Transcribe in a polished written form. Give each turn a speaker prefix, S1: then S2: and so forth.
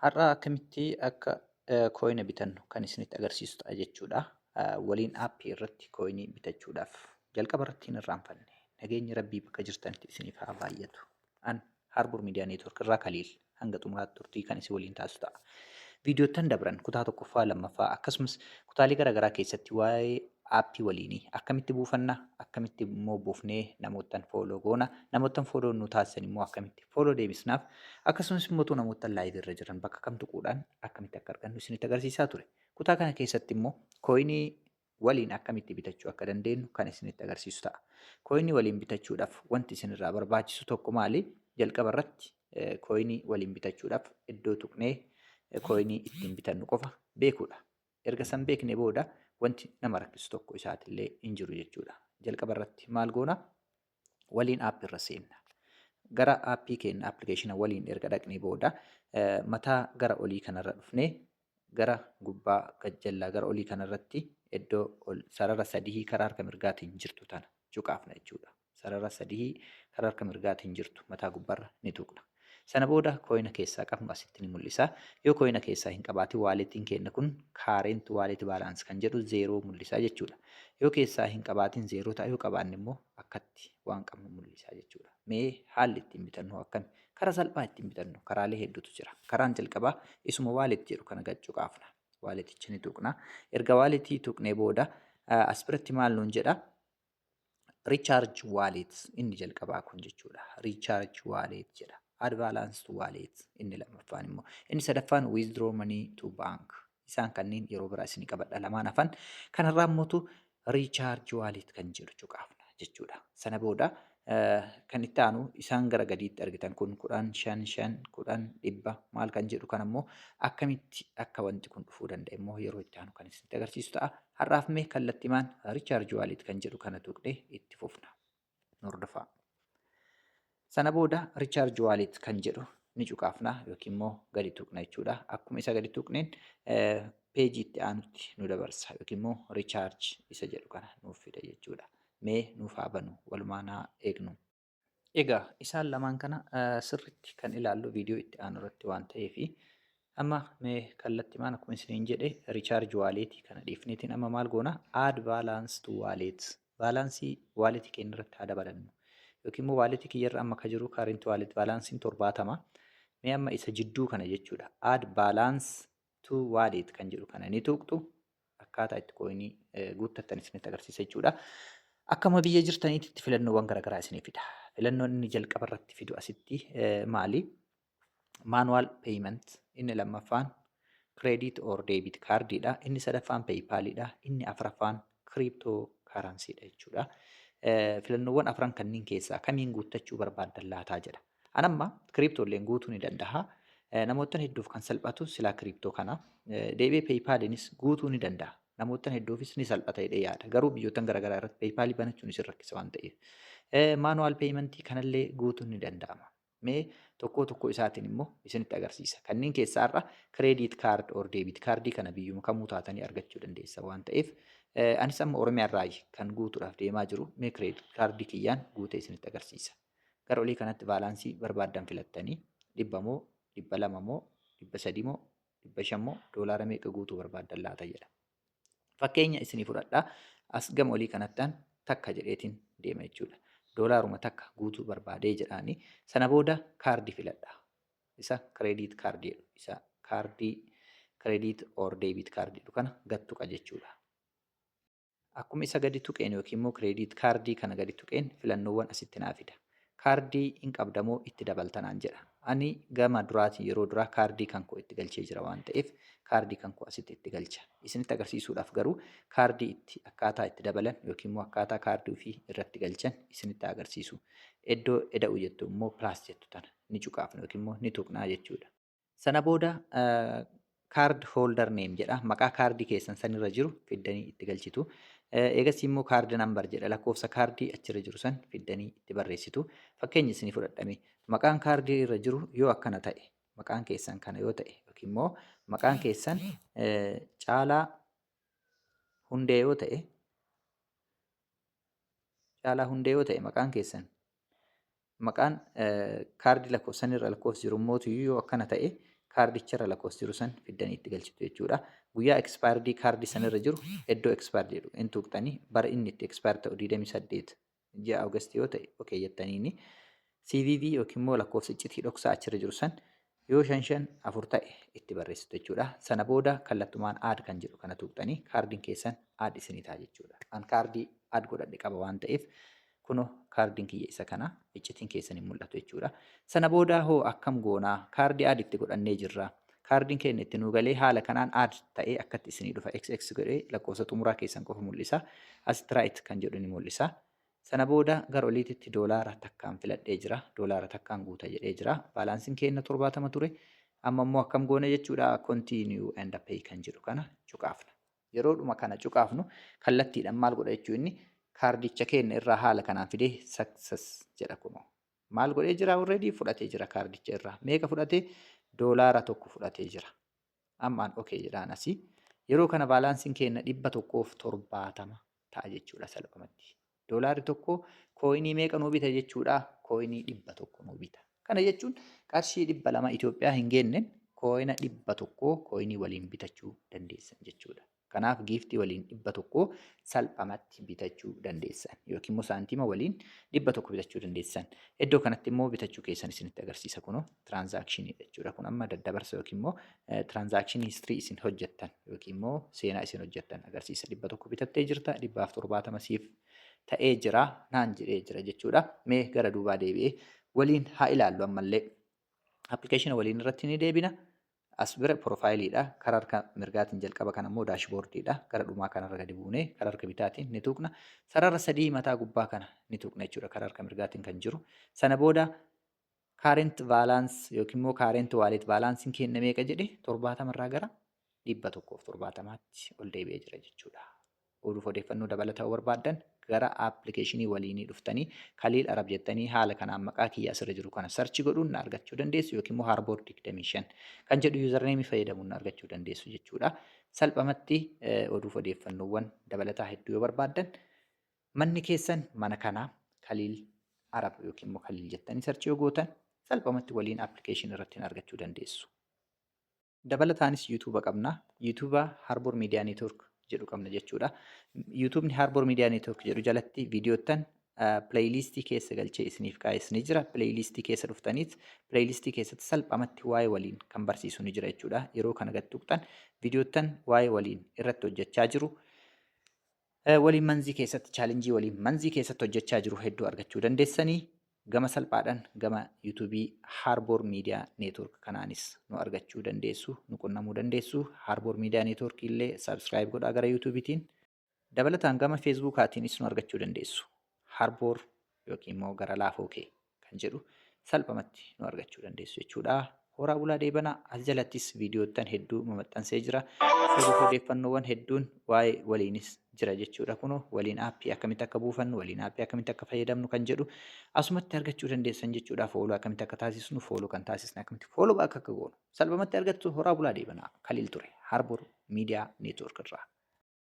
S1: Har'a akkamitti akka kooyina bitannu kan isinitti agarsiisudha jechuudha. Waliin aappii irratti kooyinii bitachuudhaaf jalqaba irratti hin irraanfanne. Nageenyi Rabbii bakka jirtanitti isiniif haa baay'atu. An Harbour Miidiyaa Neetwoork irraa Kaliil hanga xumuraatti turtii kan isin waliin taasisu ta'a. Viidiyoottan dabran kutaa tokkoffaa lammaffaa akkasumas kutaalee garaagaraa keessatti waa'ee aappii waliinii akkamitti buufanna akkamitti immoo buufnee namoottan fooloo goona namoottan fooloo nu taasisan immoo akkamitti fooloo deebisnaaf akkasumas immoo namoottan laayivii irra jiran bakka kam tuquudhaan akkamitti akka argannu isinitti agarsiisaa ture. Kutaa kana keessatti immoo kooyinii waliin akkamitti bitachuu akka dandeenyu kan isinitti agarsiisu ta'a. Kooyinii waliin bitachuudhaaf wanti isinirraa barbaachisu tokko maali? Jalqaba irratti kooyinii waliin bitachuudhaaf iddoo tuqnee kooyinii ittiin bitannu qofa beekuudha. Erga san beeknee booda wanti nama rakkisu tokko isaatillee hin jiru jechuudha. Jalqaba irratti maal goona? Waliin aappii irra seenna. Gara aappii keenya appilikeeshina waliin erga dhaqnee booda mataa gara olii kanarra dhufnee gara gubbaa gajjallaa gara olii kanarratti iddoo sarara sadii karaa harka mirgaatiin jirtu tana tuqaafna jechuudha. Sarara sadii karaa harka mirgaatiin jirtu mataa gubbaarra ni tuqna. Sana booda kooyina keessaa qabnu asitti ni mul'isa. Yoo kooyina keessaa hin qabaatin waaletiin keenya kun kaarent waaleet baalaans kan jedhu zeeroo mul'isa jechuudha. Yoo keessaa hin qabaatin zeeroo ta'a yoo qabaanne immoo akkatti waan qabnu mul'isa jechuudha. Mee haalli ittiin bitannu akkami? Karaa salphaa ittiin bitannu karaalee hedduutu jira. Karaan jalqabaa isuma waaleet jedhu kana tuqaafna. Waaleeticha ni tuqna. Erga waaleetii tuqnee booda as biratti maal nuun jedha? Recharge wallet inni jalqabaa kun jechuudha. Recharge wallet jedha. Add balance to wallet inni lammaffaan immoo. Inni sadaffaan withdraw money to bank. Isaan kanneen yeroo biraa isinii qabadha lamaan hafan. Kanarraa immoo recharge wallet kan jedhu tuqaafna jechuudha. Sana booda kan itti aanu isaan gara gadiitti argitan kun 10,500 10,100 maal kan jedhu kan ammoo akkamitti akka wanti kun dhufuu danda'e immoo yeroo itti aanu kan isinitti agarsiisu ta'a. Har'aaf mee kallattiimaan recharge wallet kan jedhu kana tuqnee itti fufna. Hordofaa. Sana booda recharge wallet kan jedhu ni tuqaafna yookiin immoo gadi tuqna jechuudha. Akkuma isa gadi tuqneen peejii itti aanutti nu dabarsa yookiin immoo recharge isa jedhu kana nuuf fida jechuudha. Mee nuuf haa banu walumaan haa eegnu. Egaa isaan lamaan kana sirriitti kan ilaallu viidiyoo itti aanu irratti waan ta'eefi amma mee kallattiimaan akkuma isiniin jedhe recharge wallet kana dhiifneetiin amma maal goona? Add balance to wallet. Baalaansii waaletii keenya irratti haa dabalannu. Yookiin immoo waaletii kiyyarra amma akka jiru current wallet baalaansiin 70. Mee amma isa jidduu kana jechuudha. Add balance to wallet kan jedhu kana ni tuqxu. Akkaataa itti kooyinii guuttattan isinitti agarsiisa jechuudha. Akkuma biyya jirtaniitti filannoowwan garaagaraa isinii fida. Filannoon inni jalqaba irratti fidu asitti maali? Manual payment inni lammaffaan credit or debit kaardiidha. Inni sadaffaan paypaalidha. Inni afuraffaan crypto karansiidha jechuudha. Filannoowwan afran kanneen keessaa kamiin guuttachuu barbaaddan laataa jedha. Anamma cryptoolleen guutuu ni danda'a. Namoottan hedduuf kan salphatu silaa crypto kana. Deebi'ee paypaaliinis guutuu ni danda'a. Namoottan hedduufis ni salphata jedhee yaada. Garuu biyyoottan garaagaraa irratti paypaalii banachuun isin rakkisa waan ta'eef. Manual paymentii kanallee guutuun ni danda'ama. Mee tokko isaatiin immoo isinitti agarsiisa. Kanneen keessaa irra credit card or debit kaardii kana biyyuma kamuu taatanii argachuu dandeessa waan ta'eef anis amma Oromiyaa irraa kan guutuudhaaf deemaa jiru mee credit kaardii kiyyaan guutee isinitti agarsiisa. Gara olii kanatti baalaansii barbaaddan filattanii 100 moo 200 moo 300 moo 500 moo doolaara meeqa guutuu barbaaddan laata jedha. Fakkeenya isinii fudhadhaa as gama olii kanattaan takka jedheetiin deema jechuudha. Doolaaruma takka guutuu barbaadee jedhaanii sana booda kaardii filadha. Isa credit kaardii isa kaardii credit or debit kaardii kana gad tuqa jechuudha. Akkuma isa gadi tuqeen yookiin immoo credit kaardii kana gadi tuqeen filannoowwan asitti naa fida. Kaardii hin qabdamoo itti dabaltanaan jedha. Ani gama duraatiin yeroo duraa kaardii kan koo itti galchee jira waan ta'eef kaardii kan koo asitti itti galcha. Isinitti agarsiisuudhaaf garuu kaardii itti akkaataa itti dabalan yookiin immoo akkaataa kaardii ofii irratti galchan isinitti agarsiisu. Iddoo eda'u jettu immoo pilaas jettu tana ni cuqaafna yookiin immoo ni tuqnaa jechuudha. Sana booda card holder name jedha. Maqaa kaardii keessan sanirra jiru fiddanii itti galchitu. Eegas immoo card number jedha. Lakkoofsa kaardii achirra jiru san fiddanii itti barreessitu. Fakkeenya isinii fudhadhame maqaan kaardii irra jiru yoo akkana ta'e maqaan keessan kana yoo ta'e yookiin immoo maqaan keessan Caalaa Hundee yoo ta'e maqaan keessan maqaan kaardii lakkoofsanirra lakkoofsi jiru immoo yoo akkana ta'e kaardicharra lakkoofsi jiru san fiddanii itti galchitu jechuudha. Guyyaa expaayirdii kaardii sanirra jiru iddoo expaayirdii jedhu hin tuqxanii bara inni itti expaayirdii ta'u 28 ji'a Awugastii yoo ta'e okee jettaniini CVV yookiin immoo lakkoofsa iccitii dhoksaa achirra jiru san yoo 554 ta'e itti barreessitu jechuudha. Sana booda kallattumaan aad kan jedhu kana tuqxanii kaardiin keessan aad isinii ta'a jechuudha. An kaardii aad godhadhe qaba waan ta'eef kunoo kaardiin kiyya isa kana iccitiin keessan hin mul'atu jechuudha. Sana booda hoo akkam goonaa kaardii aad itti godhannee jirra. Kaardiin keenya itti nuu galee haala kanaan aad ta'ee akkatti isinii dhufa XX godhee lakkoofsa xumuraa keessan qofa mul'isa. Asitti raayit kan jedhu ni mul'isa. Sana booda gara oliititti doolaara takkaan filadhee jira. Doolaara takkaan guuta jedhee jira. Baalaansiin keenya 70 ture. Amma immoo akkam goona jechuudha. Continue and pay kan jedhu kana cuqaafna. Yeroodhuma kana cuqaafnu kallattiidhaan maal godha jechuu inni kaardicha keenya irraa haala kanaan fidee success jedha kunoo. Maal godhee jira already fudhatee jira kaardicha irraa. Meeqa fudhatee? Doolaara tokko fudhatee jira. Ammaan okee jedhaan asii. Yeroo kana baalaansiin keenya 170 ta'a jechuudha salphumatti. Doolaarri tokko kooyinii meeqa nuu bita jechuudha? Kooyinii 100 nuu bita. Kana jechuun qarshii 200 Itoophiyaa hin geenne kooyina 100 kooyinii waliin bitachuu dandeessan jechuudha. Kanaaf giiftii waliin 100 salphumatti bitachuu dandeessan yookiin immoo saantima waliin 100 bitachuu dandeessan. Iddoo kanatti immoo bitachuu keessan isinitti agarsiisa kunoo tiraansaakshinii jechuudha. Kun amma daddabarsa yookiin immoo tiraansaakshinii histirii isin hojjettan yookiin immoo seenaa isin hojjettan agarsiisa. 100 bitattee jirta 170 siif ta'ee jira naan jedhee jira jechuudha. Mee gara duubaa deebi'ee waliin haa ilaallu ammallee. Appilikeeshina waliin irratti ni deebina. As bira piroofaayiliidha. Karaa harka mirgaatiin jalqaba kana immoo daashboordiidha. Gara dhumaa kanarra gadi buunee karaa harka bitaatiin ni tuqna. Sarara sadii mataa gubbaa kana ni tuqna jechuudha. Karaa harka mirgaatiin kan jiru. Sana booda kaarent vaalaans yookiin immoo kaarent waaleet vaalaansiin keenya meeqa jedhe 70 irraa gara 170tti ol deebi'ee jira jechuudha. Oduuf odeeffannoo dabalataa barbaaddan gara appilikeeshinii waliinii dhuftanii Kaliil Arab jettanii haala kanaan maqaa kiyya asirra jiru kana sarchi godhuun na argachuu dandeessu yookiin immoo Harbour 25 kan jedhu yuuzarneemii fayyadamuun na argachuu dandeessu jechuudha. Salphumatti oduuf odeeffannoowwan dabalataa hedduu yoo barbaaddan manni keessan mana kanaa Kaliil Arab yookiin immoo Kaliil jettanii sarchi yoo gootan salphumatti waliin appilikeeshinii irratti na argachuu dandeessu. Dabalataanis yuutuuba qabna. Yuutuuba Harbour Miidiyaa Neetwoork jedhu qabna jechuudha. YouTube'n Harbour Media Network jedhu jalatti viidiyoottan pileeylistii keessa galchee isiniif kaa'es ni jira. Pileeylistii keessa dhuftaniit pileeylistii keessatti salphumatti waa'ee waliin kan barsiisu ni jira jechuudha. Yeroo kana gad tuqxan viidiyoottan waa'ee waliin irratti hojjechaa jiru. Waliin manzii keessatti chaalenjii waliin manzii keessatti hojjechaa jiru hedduu argachuu dandeessanii. Gama salphaadhaan gama yuutuubii Harbour Media Network kanaanis nu argachuu dandeessu, nu qunnamuu dandeessu. Harbour Media Network illee subscribe godhaa gara yuutuubiitiin. Dabalataan gama feesbuukaatiinis nu argachuu dandeessu. Harbour yookiin immoo gara laafoo kee kan jedhu salphumatti nu argachuu dandeessu jechuudha. Horaa bulaa deebanaa as jalattis viidiyoottan hedduu maxxansee jira. Odeeffannoowwan hedduun waa'ee waliinis jira jechuudha. Kunoo waliin aappii akkamitti akka buufannu, waliin aappii akkamitti akka fayyadamnu kan jedhu asumatti argachuu dandeessan jechuudha. Fooloo akkamitti akka taasisnu, fooloo kan taasisne akkamitti fooloo akka goonu salphumatti argattu horaa bulaa deebanaa Kaliil ture Harbour Media Network irraa.